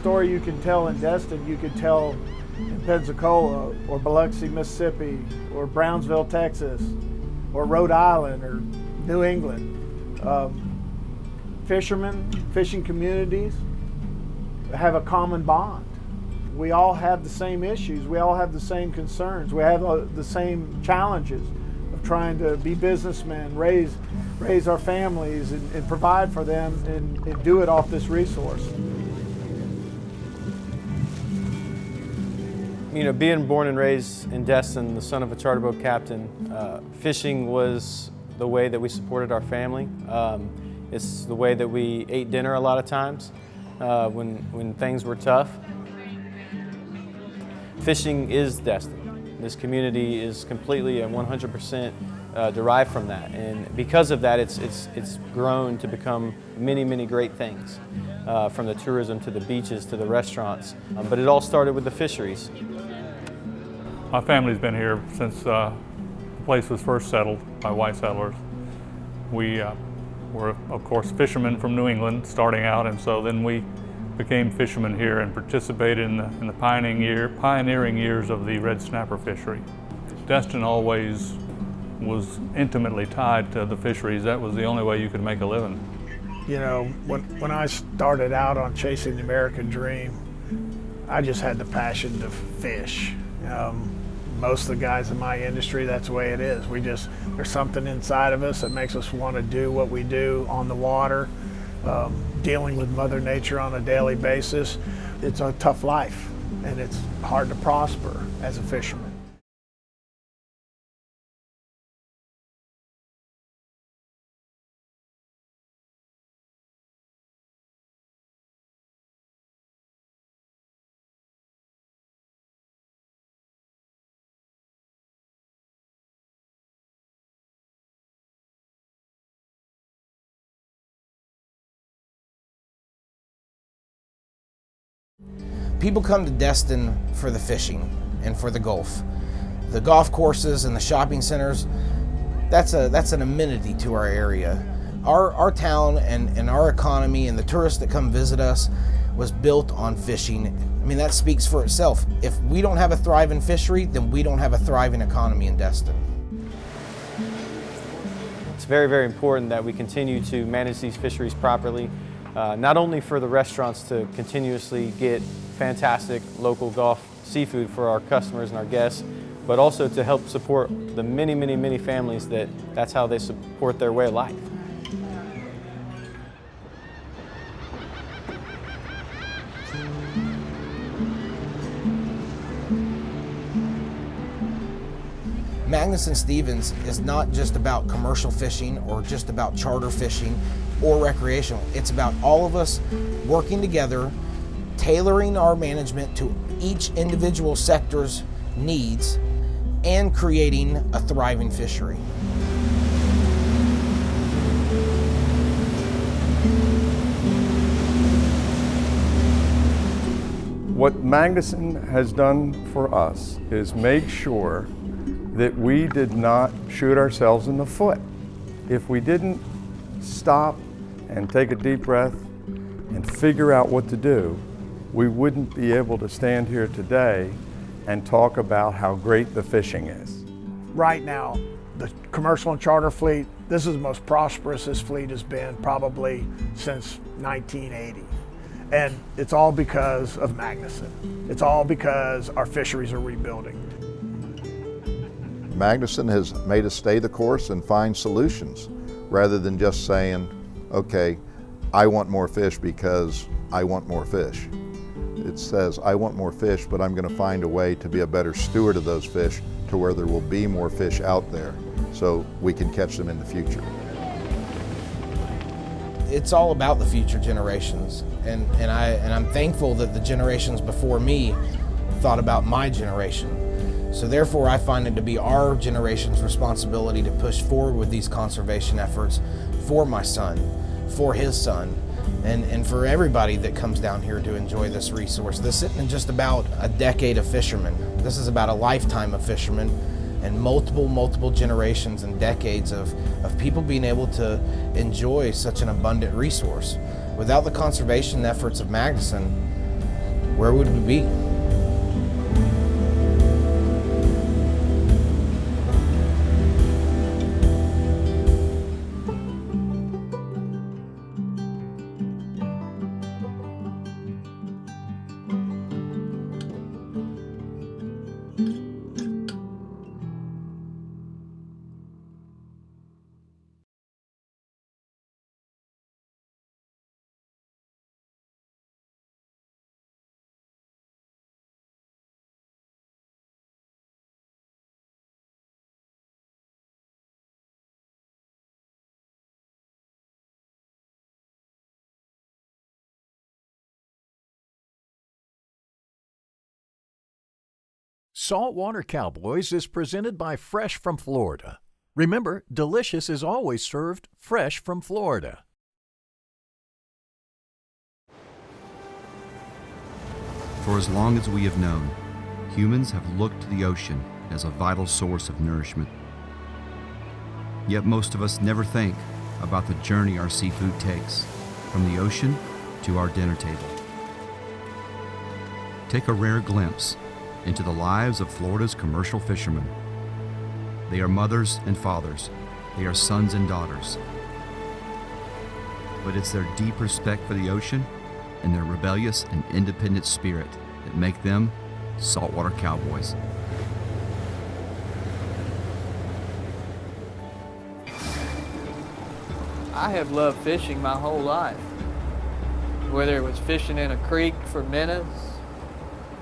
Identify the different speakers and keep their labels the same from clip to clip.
Speaker 1: story you can tell in Destin, you could tell in Pensacola or Biloxi, Mississippi, or Brownsville, Texas, or Rhode Island, or New England. Fishermen, fishing communities have a common bond. We all have the same issues, we all have the same concerns, we have the same challenges of trying to be businessmen, raise our families and provide for them and do it off this resource.
Speaker 2: You know, being born and raised in Destin, the son of a charter boat captain, fishing was the way that we supported our family. It's the way that we ate dinner a lot of times when things were tough. Fishing is Destin. This community is completely and 100% derived from that, and because of that, it's grown to become many, many great things, from the tourism to the beaches to the restaurants. But it all started with the fisheries.
Speaker 3: My family's been here since the place was first settled by white settlers. We were, of course, fishermen from New England starting out, and so then we became fishermen here and participated in the pioneering years of the red snapper fishery. Destin always was intimately tied to the fisheries. That was the only way you could make a living.
Speaker 1: You know, when I started out on chasing the American dream, I just had the passion to fish. Most of the guys in my industry, that's the way it is. There's something inside of us that makes us want to do what we do on the water, dealing with Mother Nature on a daily basis. It's a tough life, and it's hard to prosper as a fisherman.
Speaker 4: People come to Destin for the fishing and for the golf. The golf courses and the shopping centers, that's an amenity to our area. Our town and our economy and the tourists that come visit us was built on fishing. I mean, that speaks for itself. If we don't have a thriving fishery, then we don't have a thriving economy in Destin.
Speaker 2: It's very, very important that we continue to manage these fisheries properly, not only for the restaurants to continuously get fantastic local Gulf seafood for our customers and our guests, but also to help support the many, many, many families that's how they support their way of life.
Speaker 4: Magnuson-Stevens is not just about commercial fishing or just about charter fishing or recreational. It's about all of us working together, tailoring our management to each individual sector's needs, and creating a thriving fishery.
Speaker 5: What Magnuson has done for us is make sure that we did not shoot ourselves in the foot. If we didn't stop and take a deep breath and figure out what to do, we wouldn't be able to stand here today and talk about how great the fishing is.
Speaker 1: Right now, the commercial and charter fleet, this is the most prosperous this fleet has been probably since 1980. And it's all because of Magnuson. It's all because our fisheries are rebuilding.
Speaker 6: Magnuson has made us stay the course and find solutions rather than just saying, okay, I want more fish because I want more fish. It says, I want more fish, but I'm going to find a way to be a better steward of those fish to where there will be more fish out there so we can catch them in the future.
Speaker 4: It's all about the future generations, and I'm thankful that the generations before me thought about my generation. So therefore I find it to be our generation's responsibility to push forward with these conservation efforts for my son, for his son, and for everybody that comes down here to enjoy this resource. This isn't just about a decade of fishermen. This is about a lifetime of fishermen and multiple generations and decades of people being able to enjoy such an abundant resource. Without the conservation efforts of Magnuson, where would we be?
Speaker 7: Saltwater Cowboys is presented by Fresh from Florida. Remember, delicious is always served fresh from Florida.
Speaker 8: For as long as we have known, humans have looked to the ocean as a vital source of nourishment. Yet most of us never think about the journey our seafood takes, from the ocean to our dinner table. Take a rare glimpse into the lives of Florida's commercial fishermen. They are mothers and fathers. They are sons and daughters. But it's their deep respect for the ocean and their rebellious and independent spirit that make them saltwater cowboys.
Speaker 9: I have loved fishing my whole life. Whether it was fishing in a creek for minnows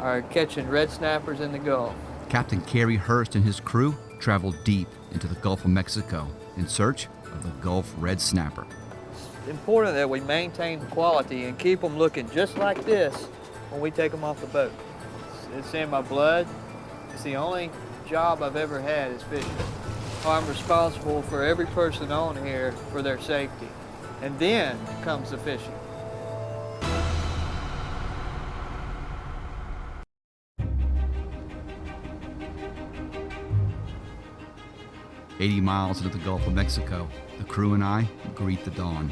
Speaker 9: or catching red snappers in the Gulf.
Speaker 8: Captain Kerry Hurst and his crew traveled deep into the Gulf of Mexico in search of the Gulf red snapper.
Speaker 9: It's important that we maintain the quality and keep them looking just like this when we take them off the boat. It's in my blood. It's the only job I've ever had is fishing. I'm responsible for every person on here for their safety. And then comes the fishing.
Speaker 8: 80 miles into the Gulf of Mexico, the crew and I greet the dawn.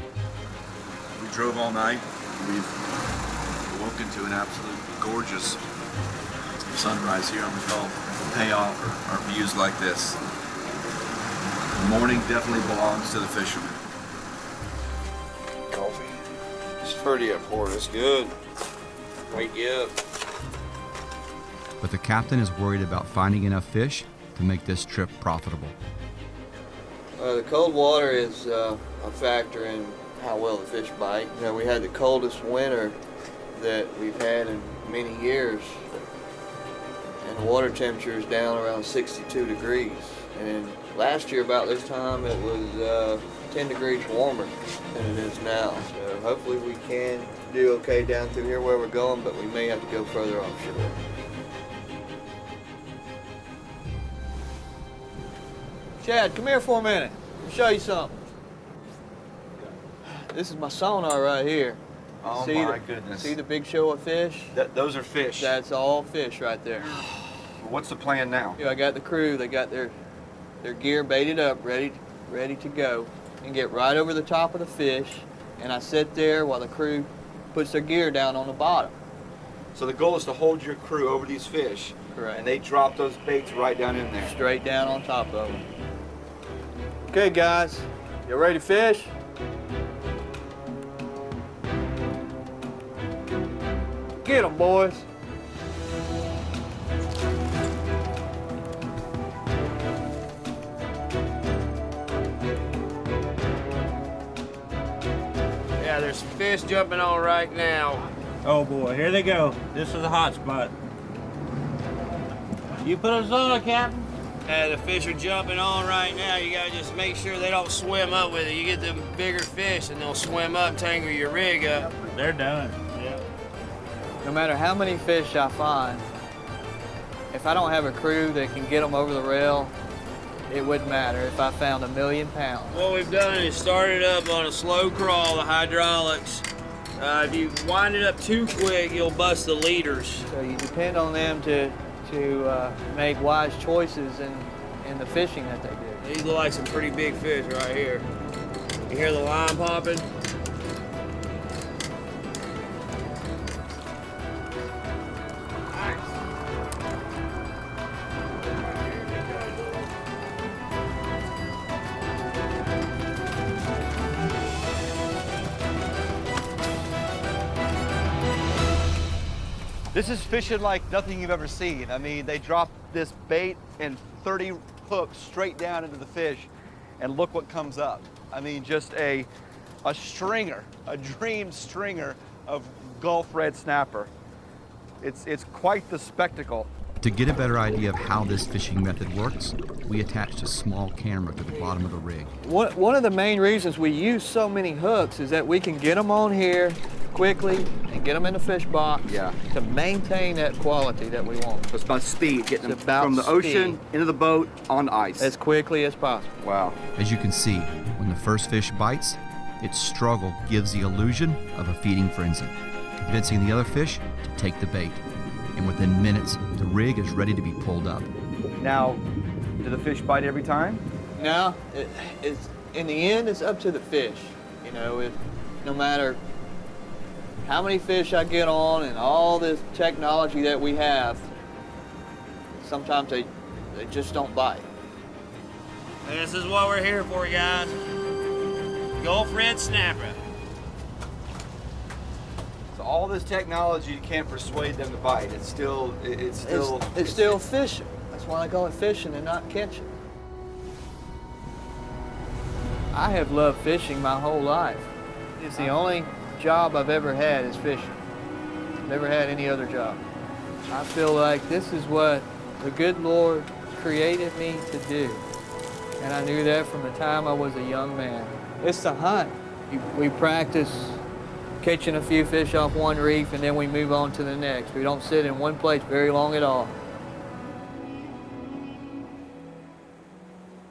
Speaker 10: We drove all night. We've woken to an absolutely gorgeous sunrise here on the Gulf. Payoff are views like this. The morning definitely belongs to the fishermen.
Speaker 11: Coffee. It's pretty up here. It's good. Wake you up.
Speaker 8: But the captain is worried about finding enough fish to make this trip profitable.
Speaker 9: The cold water is a factor in how well the fish bite. You know, we had the coldest winter that we've had in many years, and the water temperature is down around 62 degrees. And last year about this time it was 10 degrees warmer than it is now. So hopefully we can do okay down through here where we're going, but we may have to go further offshore. Chad, come here for a minute. I'll show you something. This is my sonar right here.
Speaker 11: Oh
Speaker 9: see
Speaker 11: my
Speaker 9: the,
Speaker 11: goodness.
Speaker 9: See the big show of fish?
Speaker 11: Those are fish.
Speaker 9: That's all fish right there.
Speaker 11: What's the plan now?
Speaker 9: I got the crew. They got their gear baited up, ready to go, and get right over the top of the fish. And I sit there while the crew puts their gear down on the bottom.
Speaker 11: So the goal is to hold your crew over these fish.
Speaker 9: Correct.
Speaker 11: And they drop those baits right down in there.
Speaker 9: Straight down on top of them. Okay, guys, you ready to fish? Get them, boys.
Speaker 12: Yeah, there's some fish jumping on right now.
Speaker 13: Oh boy, here they go. This is a hot spot. You put us on, Captain?
Speaker 12: The fish are jumping on right now. You gotta just make sure they don't swim up with it. You get them bigger fish and they'll swim up, tangle your rig up.
Speaker 13: They're done. Yeah.
Speaker 9: No matter how many fish I find, if I don't have a crew that can get them over the rail, it wouldn't matter if I found 1,000,000 pounds.
Speaker 12: What we've done is started up on a slow crawl, the hydraulics. If you wind it up too quick, you'll bust the leaders.
Speaker 9: So you depend on them to make wise choices in the fishing that they do.
Speaker 12: These look like some pretty big fish right here. You hear the line popping?
Speaker 14: This is fishing like nothing you've ever seen. I mean, they drop this bait and 30 hooks straight down into the fish, and look what comes up. I mean, just a stringer, a dream stringer of Gulf red snapper. It's quite the spectacle.
Speaker 8: To get a better idea of how this fishing method works, we attached a small camera to the bottom of the rig.
Speaker 15: One of the main reasons we use so many hooks is that we can get them on here quickly and get them in the fish box to maintain that quality that we want.
Speaker 14: So it's about speed, getting them from the ocean into the boat on ice.
Speaker 15: As quickly as possible.
Speaker 14: Wow.
Speaker 8: As you can see, when the first fish bites, its struggle gives the illusion of a feeding frenzy, convincing the other fish to take the bait. And within minutes, the rig is ready to be pulled up.
Speaker 14: Now, do the fish bite every time?
Speaker 15: No, it's in the end, it's up to the fish. You know, no matter how many fish I get on and all this technology that we have, sometimes they just don't bite.
Speaker 12: This is what we're here for, guys. Gulf red snapper.
Speaker 14: So all this technology, you can't persuade them to bite. It's still
Speaker 15: fishing. That's why I call it fishing and not catching. I have loved fishing my whole life. It's the only job I've ever had is fishing. Never had any other job. I feel like this is what the good Lord created me to do. And I knew that from the time I was a young man. It's the hunt. We practice catching a few fish off one reef and then we move on to the next. We don't sit in one place very long at all.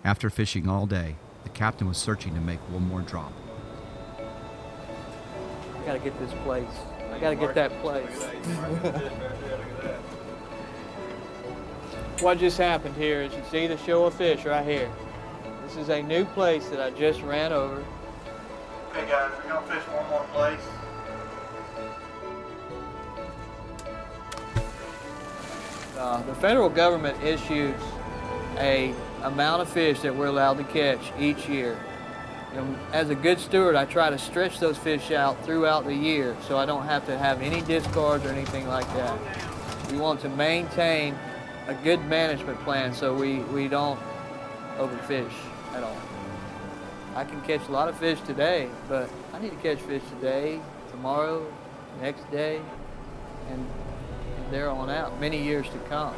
Speaker 8: After fishing all day, the captain was searching to make one more drop.
Speaker 15: I gotta get this place. I gotta get that place. What just happened here is you see the show of fish right here. This is a new place that I just ran over.
Speaker 1: Okay guys, we're gonna fish one more place.
Speaker 15: The federal government issues a amount of fish that we're allowed to catch each year. And as a good steward, I try to stretch those fish out throughout the year so I don't have to have any discards or anything like that. We want to maintain a good management plan so we don't overfish at all. I can catch a lot of fish today, but I need to catch fish today, tomorrow, next day, and there on out, many years to come.